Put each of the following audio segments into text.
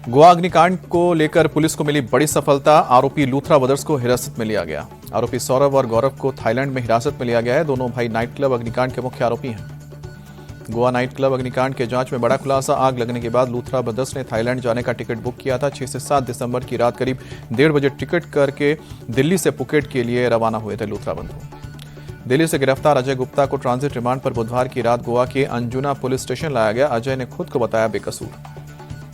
गोवा अग्निकांड को लेकर पुलिस को मिली बड़ी सफलता। आरोपी लूथरा ब्रदर्स को हिरासत में लिया गया। आरोपी सौरभ और गौरव को थाईलैंड में हिरासत में लिया गया है। दोनों भाई नाइट क्लब अग्निकांड के मुख्य आरोपी हैं। गोवा नाइट क्लब अग्निकांड के जांच में बड़ा खुलासा। आग लगने के बाद लूथरा ब्रदर्स ने थाईलैंड जाने का टिकट बुक किया था। 6 से 7 दिसंबर की रात करीब 1:30 बजे टिकट करके दिल्ली से पुकेट के लिए रवाना हुए थे लूथरा बंधु। दिल्ली से गिरफ्तार अजय गुप्ता को ट्रांजिट रिमांड पर बुधवार की रात गोवा के अंजुना पुलिस स्टेशन लाया गया। अजय ने खुद को बताया बेकसूर।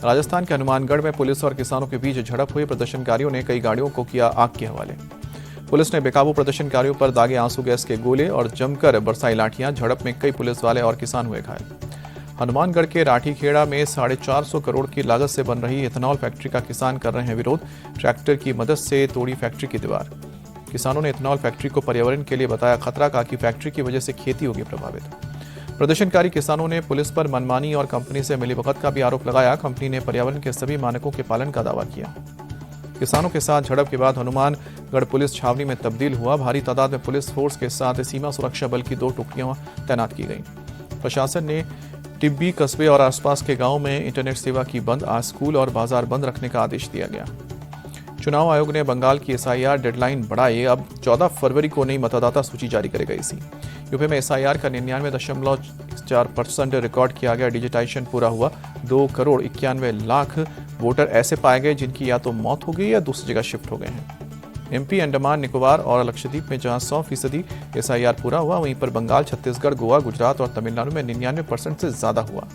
राजस्थान के हनुमानगढ़ में पुलिस और किसानों के बीच झड़प हुई। प्रदर्शनकारियों ने कई गाड़ियों को किया आग के हवाले। पुलिस ने बेकाबू प्रदर्शनकारियों पर दागे आंसू गैस के गोले और जमकर बरसाई लाठियां। झड़प में कई पुलिस वाले और किसान हुए घायल। हनुमानगढ़ के राठीखेड़ा में 450 करोड़ की लागत से बन रही इथेनॉल फैक्ट्री का किसान कर रहे हैं विरोध। ट्रैक्टर की मदद से तोड़ी फैक्ट्री की दीवार। किसानों ने इथेनॉल फैक्ट्री को पर्यावरण के लिए बताया खतरा। कहा कि फैक्ट्री की वजह से खेती होगी प्रभावित। प्रदर्शनकारी किसानों ने पुलिस पर मनमानी और कंपनी से मिलीभगत का भी आरोप लगाया। कंपनी ने पर्यावरण के सभी मानकों के पालन का दावा किया। किसानों के साथ झड़प के बाद हनुमानगढ़ पुलिस छावनी में तब्दील हुआ। भारी तादाद में पुलिस फोर्स के साथ सीमा सुरक्षा बल की 2 टुकड़ियां तैनात की गई। प्रशासन ने टिब्बी कस्बे और आसपास के गांवों में इंटरनेट सेवा की बंद। आज स्कूल और बाजार बंद रखने का आदेश दिया गया। चुनाव आयोग ने बंगाल की एसआईआर डेडलाइन बढ़ाई। अब 14 फरवरी को नई मतदाता सूची जारी करेगा इसी। यूपी में एसआईआर का 99.4% रिकॉर्ड किया गया। डिजिटाइजेशन पूरा हुआ। 2,91,00,000 वोटर ऐसे पाए गए जिनकी या तो मौत हो गई या दूसरी जगह शिफ्ट हो गए हैं। एमपी, अंडमान निकोबार और लक्षद्वीप में जहां 100% एसआईआर पूरा हुआ, वहीं पर बंगाल, छत्तीसगढ़, गोवा, गुजरात और तमिलनाडु में 99% से ज्यादा हुआ।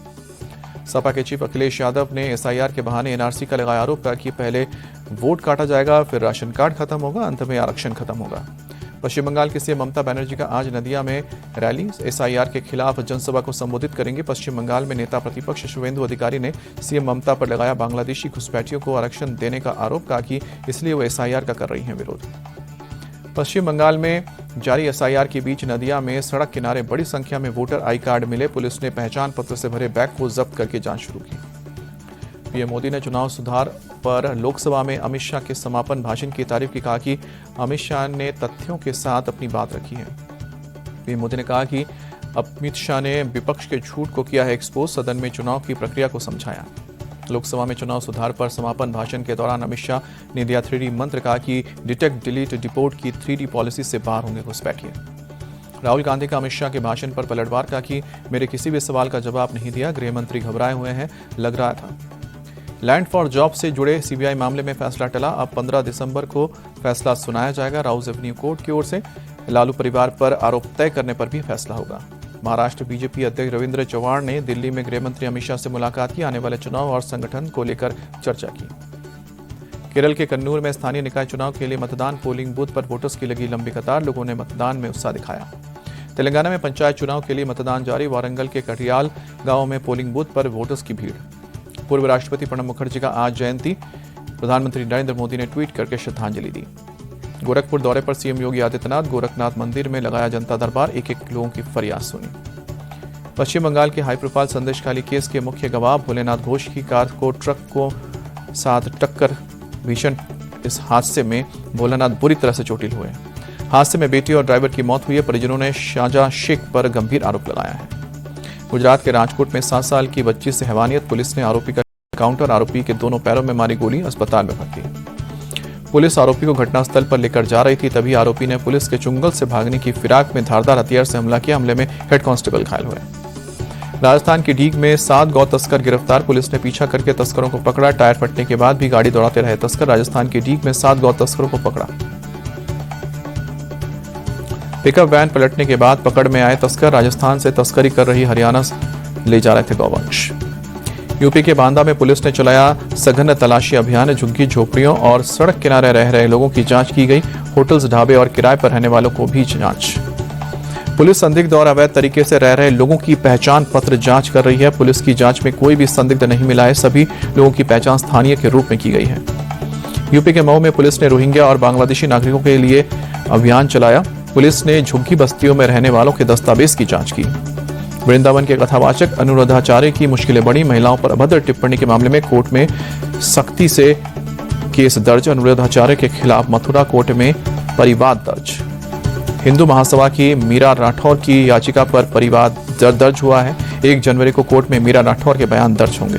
सपा के चीफ अखिलेश यादव ने एसआईआर के बहाने एनआरसी का लगाया आरोप। कहा कि पहले वोट काटा जाएगा, फिर राशन कार्ड खत्म होगा, अंत में आरक्षण खत्म होगा। पश्चिम बंगाल की सीएम ममता बनर्जी का आज नदिया में रैली। एसआईआर के खिलाफ जनसभा को संबोधित करेंगे। पश्चिम बंगाल में नेता प्रतिपक्ष शुवेंदु अधिकारी ने सीएम ममता पर लगाया बांग्लादेशी घुसपैठियों को आरक्षण देने का आरोप। कहा कि इसलिए वो एसआईआर का कर रही हैं विरोध। पश्चिम बंगाल में जारी एसआईआर के बीच नदिया में सड़क किनारे बड़ी संख्या में वोटर आई कार्ड मिले। पुलिस ने पहचान पत्र से भरे बैग को जब्त करके जांच शुरू की। पीएम मोदी ने चुनाव सुधार पर लोकसभा में अमित शाह के समापन भाषण की तारीफ की। कहा कि अमित शाह ने तथ्यों के साथ अपनी बात रखी है। पीएम मोदी ने कहा कि अमित शाह ने विपक्ष के झूठ को किया है एक्सपोज। सदन में चुनाव की प्रक्रिया को समझाया। लोकसभा में चुनाव सुधार पर समापन भाषण के दौरान अमित शाह ने दिया 3D मंत्र। कहा कि डिटेक्ट, डिलीट, डिपोर्ट की 3D पॉलिसी से बाहर होंगे घुसपैठिए। राहुल गांधी का अमित शाह के भाषण पर पलटवार। कहा कि मेरे किसी भी सवाल का जवाब नहीं दिया। गृह मंत्री घबराए हुए हैं लग रहा था। लैंड फॉर जॉब से जुड़े सीबीआई मामले में फैसला टला। अब 15 दिसंबर को फैसला सुनाया जाएगा। राउज एवेन्यू कोर्ट की ओर से लालू परिवार पर आरोप तय करने पर भी फैसला होगा। महाराष्ट्र बीजेपी अध्यक्ष रविंद्र चव्हाण ने दिल्ली में गृह मंत्री अमित शाह से मुलाकात की। आने वाले चुनाव और संगठन को लेकर चर्चा की। केरल के कन्नूर में स्थानीय निकाय चुनाव के लिए मतदान पोलिंग बूथ पर वोटर्स की लगी लंबी कतार। लोगों ने मतदान में उत्साह दिखाया। तेलंगाना में पंचायत चुनाव के लिए मतदान जारी। वारंगल के कटियाल गांव में पोलिंग बूथ पर वोटर्स की भीड़। पूर्व राष्ट्रपति प्रणब मुखर्जी का आज जयंती। प्रधानमंत्री नरेंद्र मोदी ने ट्वीट करके श्रद्धांजलि दी। गोरखपुर दौरे पर सीएम योगी आदित्यनाथ। गोरखनाथ मंदिर में लगाया जनता दरबार। एक लोगों की फरियाद सुनी। पश्चिम बंगाल के हाई प्रोफाइल संदेशखाली केस के मुख्य गवाह भोलेनाथ घोष की कार को ट्रक को साथ टक्कर। भीषण इस हादसे में भोलेनाथ बुरी तरह से चोटिल हुए। हादसे में बेटी और ड्राइवर की मौत हुई है। परिजनों ने शाहजहां शेख पर गंभीर आरोप लगाया है। गुजरात के राजकोट में 7 साल की बच्ची से हैवानियत। पुलिस ने आरोपी का काउंटर। आरोपी के दोनों पैरों में मारी गोली। अस्पताल में भर्ती। पुलिस आरोपी को घटनास्थल पर लेकर जा रही थी, तभी आरोपी ने पुलिस के चुंगल से भागने की फिराक में धारदार हथियार से हमला किया। हमले में हेड कांस्टेबल घायल हुए। राजस्थान की डीग में 7 गौ तस्कर गिरफ्तार। पुलिस ने पीछा करके तस्करों को पकड़ा। टायर फटने के बाद भी गाड़ी दौड़ाते रहे तस्कर। राजस्थान की डीग में 7 गौ तस्करों को पकड़ा। पिकअप वैन पलटने के बाद पकड़ में आए तस्कर राजस्थान से तस्करी कर रही हरियाणा ले जा रहे थे गौवंश। यूपी के बांदा में पुलिस ने चलाया सघन तलाशी अभियान। झुग्गी झोपड़ियों और सड़क किनारे रह रहे लोगों की जांच की गई। होटल्स, ढाबे और किराए पर रहने वालों को भी जांच। पुलिस संदिग्ध और अवैध तरीके से रह रहे लोगों की पहचान पत्र जांच कर रही है। पुलिस की जांच में कोई भी संदिग्ध नहीं मिला है। सभी लोगों की पहचान स्थानीय के रूप में की गई है। यूपी के मऊ में पुलिस ने रोहिंग्या और बांग्लादेशी नागरिकों के लिए अभियान चलाया। पुलिस ने झुग्गी बस्तियों में रहने वालों के दस्तावेज की जांच की। वृंदावन के कथावाचक अनुराधाचार्य की मुश्किलें बढ़ी। महिलाओं पर अभद्र टिप्पणी के मामले में कोर्ट में सख्ती से केस दर्ज। अनुराधाचार्य के खिलाफ मथुरा कोर्ट में परिवाद दर्ज। हिंदू महासभा की मीरा राठौर की याचिका पर परिवाद दर्ज हुआ है। 1 जनवरी को कोर्ट में मीरा राठौर के बयान दर्ज होंगे।